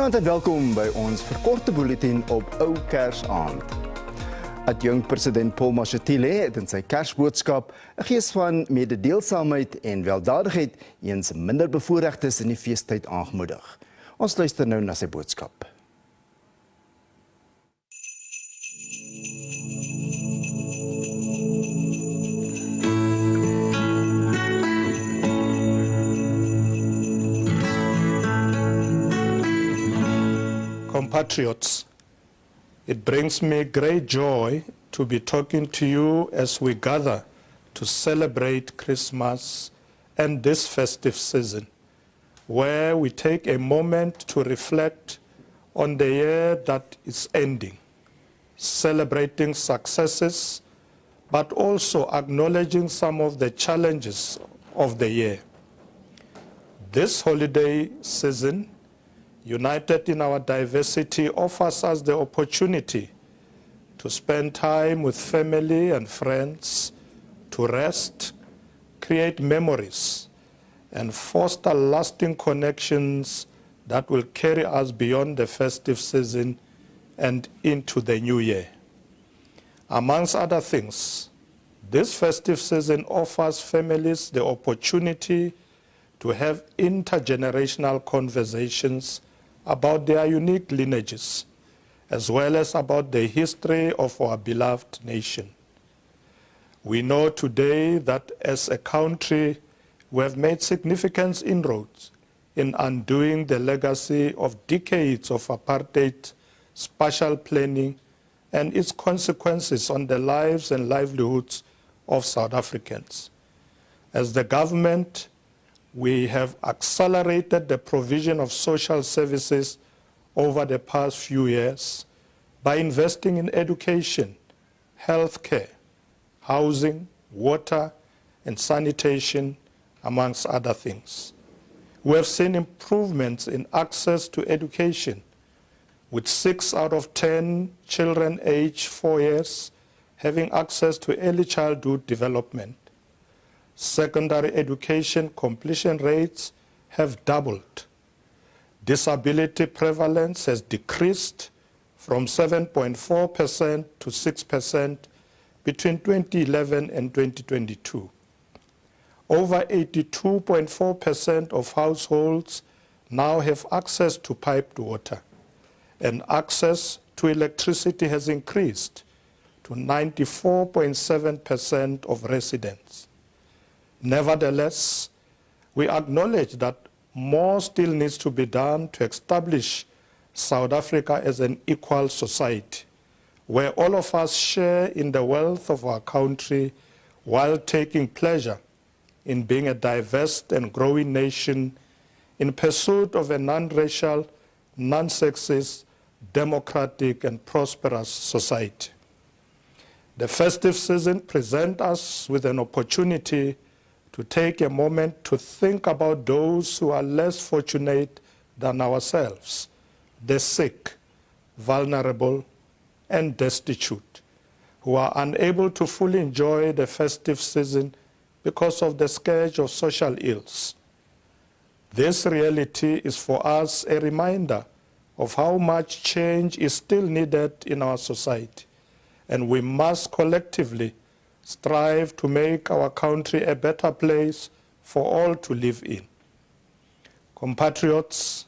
Goeienaand en welkom by ons verkorte bulletin op Ou Kersaand. Adjunkt president Paul Mashatile het in sy Kersboodskap 'n gees van mededeelsaamheid en weldadigheid eens minder bevoorregtes in die feestyd aangemoedig. Ons luister nou na sy boodskap. Compatriots, it brings me great joy to be talking to you as we gather to celebrate Christmas and this festive season, where we take a moment to reflect on the year that is ending, celebrating successes, but also acknowledging some of the challenges of the year. This holiday season, united in our diversity, offers us the opportunity to spend time with family and friends, to rest, create memories, and foster lasting connections that will carry us beyond the festive season and into the new year. Amongst other things, this festive season offers families the opportunity to have intergenerational conversations about their unique lineages, as well as about the history of our beloved nation. We know today that as a country, we have made significant inroads in undoing the legacy of decades of apartheid, spatial planning, and its consequences on the lives and livelihoods of South Africans. As the government, we have accelerated the provision of social services over the past few years by investing in education, healthcare, housing, water, and sanitation, amongst other things. We have seen improvements in access to education, with 6 out of 10 children aged 4 years having access to early childhood development. Secondary education completion rates have doubled. Disability prevalence has decreased from 7.4% to 6% between 2011 and 2022. Over 82.4% of households now have access to piped water, and access to electricity has increased to 94.7% of residents. Nevertheless, we acknowledge that more still needs to be done to establish South Africa as an equal society, where all of us share in the wealth of our country while taking pleasure in being a diverse and growing nation in pursuit of a non-racial, non-sexist, democratic, and prosperous society. The festive season presents us with an opportunity to take a moment to think about those who are less fortunate than ourselves, the sick, vulnerable, and destitute, who are unable to fully enjoy the festive season because of the scourge of social ills. This reality is for us a reminder of how much change is still needed in our society, and we must collectively strive to make our country a better place for all to live in. Compatriots,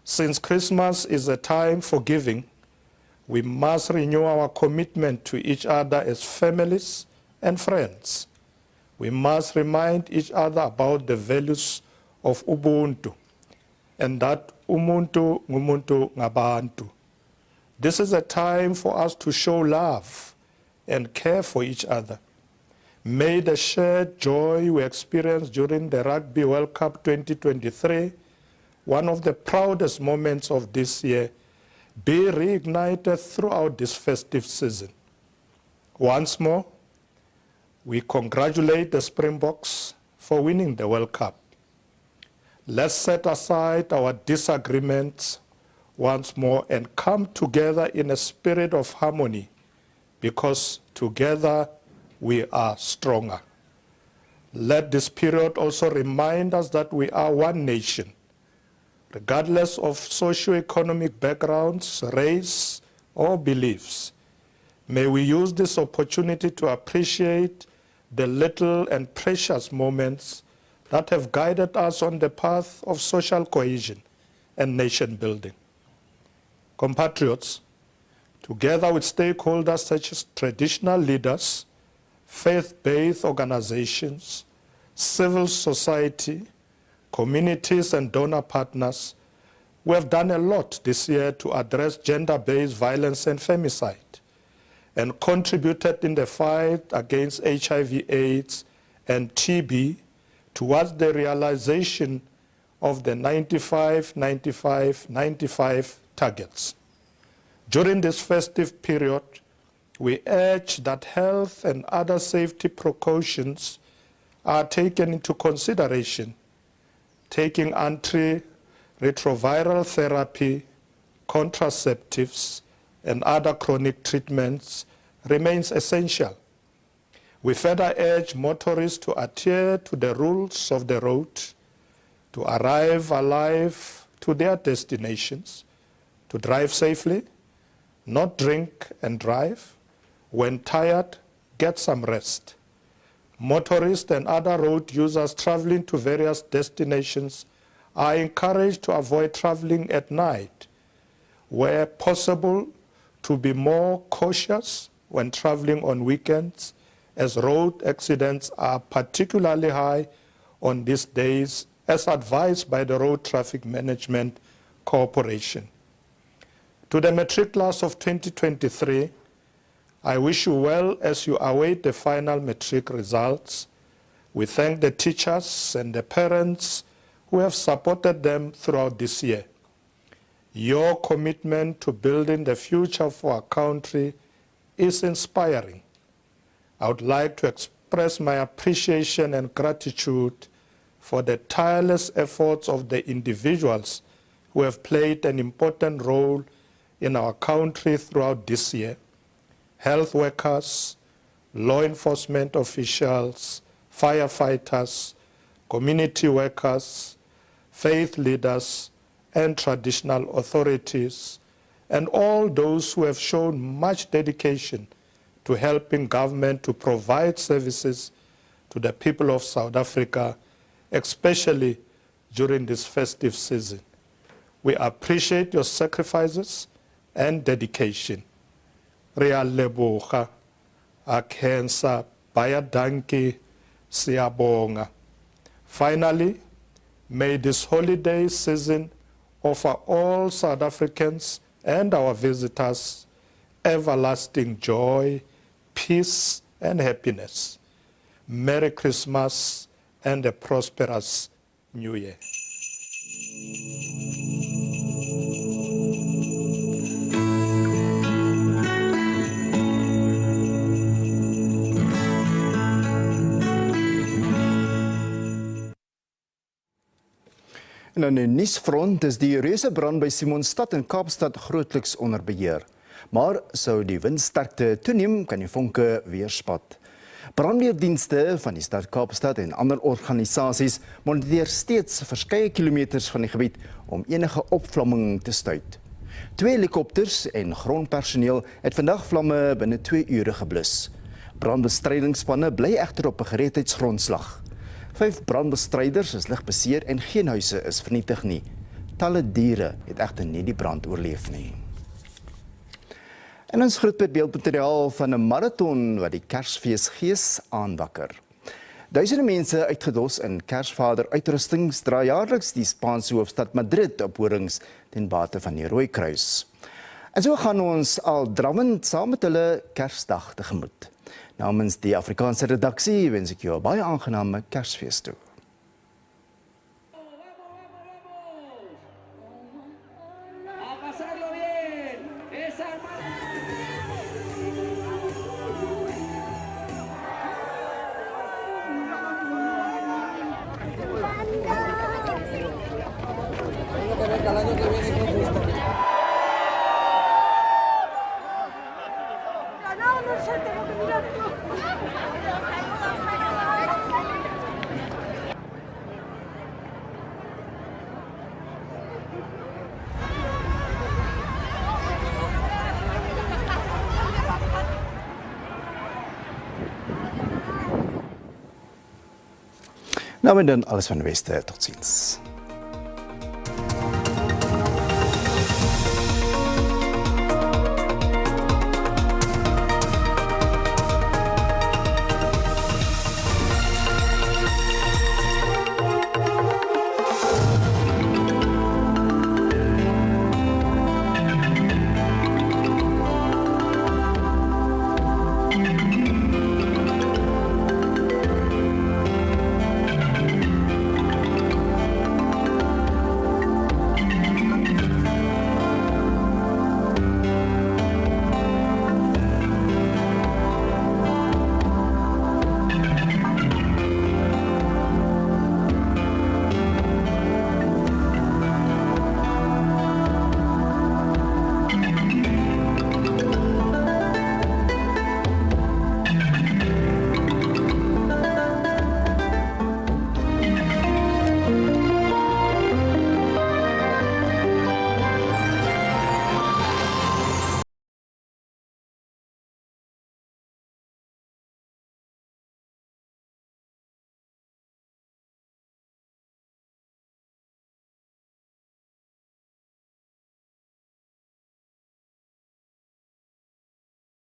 since Christmas is a time for giving, we must renew our commitment to each other as families and friends. We must remind each other about the values of Ubuntu, and that umuntu ngumuntu ngabantu. This is a time for us to show love and care for each other. May the shared joy we experienced during the Rugby World Cup 2023, one of the proudest moments of this year, be reignited throughout this festive season. Once more, we congratulate the Springboks for winning the World Cup. Let's set aside our disagreements once more and come together in a spirit of harmony, because together we are stronger. Let this period also remind us that we are one nation, regardless of socio-economic backgrounds, race, or beliefs. May we use this opportunity to appreciate the little and precious moments that have guided us on the path of social cohesion and nation building. Compatriots, together with stakeholders such as traditional leaders, faith-based organizations, civil society, communities and donor partners, we have done a lot this year to address gender-based violence and femicide, and contributed in the fight against HIV/AIDS and TB towards the realization of the 95-95-95 targets. During this festive period, we urge that health and other safety precautions are taken into consideration. Taking antiretroviral therapy, contraceptives, and other chronic treatments remains essential. We further urge motorists to adhere to the rules of the road, to arrive alive to their destinations, to drive safely, not drink and drive. When tired, get some rest. Motorists and other road users traveling to various destinations are encouraged to avoid traveling at night, where possible, to be more cautious when traveling on weekends, as road accidents are particularly high on these days, as advised by the Road Traffic Management Corporation. To the matric class of 2023, I wish you well as you await the final matric results. We thank the teachers and the parents who have supported them throughout this year. Your commitment to building the future for our country is inspiring. I would like to express my appreciation and gratitude for the tireless efforts of the individuals who have played an important role in our country throughout this year. Health workers, law enforcement officials, firefighters, community workers, faith leaders, and traditional authorities, and all those who have shown much dedication to helping government to provide services to the people of South Africa, especially during this festive season. We appreciate your sacrifices and dedication. Rea leboga, akhensa, baya danki, siyabonga. Finally, may this holiday season offer all South Africans and our visitors everlasting joy, peace, and happiness. Merry Christmas and a prosperous New Year. En aan 'n nuusfront is die reuse brand by Simonstad in Kaapstad grootliks onder beheer. Maar sou die windsterkte toeneem, kan die vonke weer spat. Brandweerdienste van die stad Kaapstad en ander organisasies moniteer steeds verskeie kilometers van die gebied om enige opvlamming te stuit. 2 helikopters en grondpersoneel het vandag vlamme binne 2 ure geblus. Brandbestrydingsspanne bly egter op 'n gereedheidsgrondslag. 5 brandbestryders is lig beseer en geen huise is vernietig nie. Talle diere het egter nie die brand oorleef nie. En ons groet met beeldmateriaal van 'n marathon wat die Kersfeesgees aanwakker. Duisende mense uitgedos in Kersvader-uitrustings dra jaarliks die Spaanse hoofstad Madrid op horings ten bate van die Rooikruis. En so gaan ons al drawend saam met hulle Kersdag tegemoet. Namens die Afrikaanse redaksie wens ek jou 'n baie aangename Kersfees toe. Nou en dan alles van die Weste, totsiens.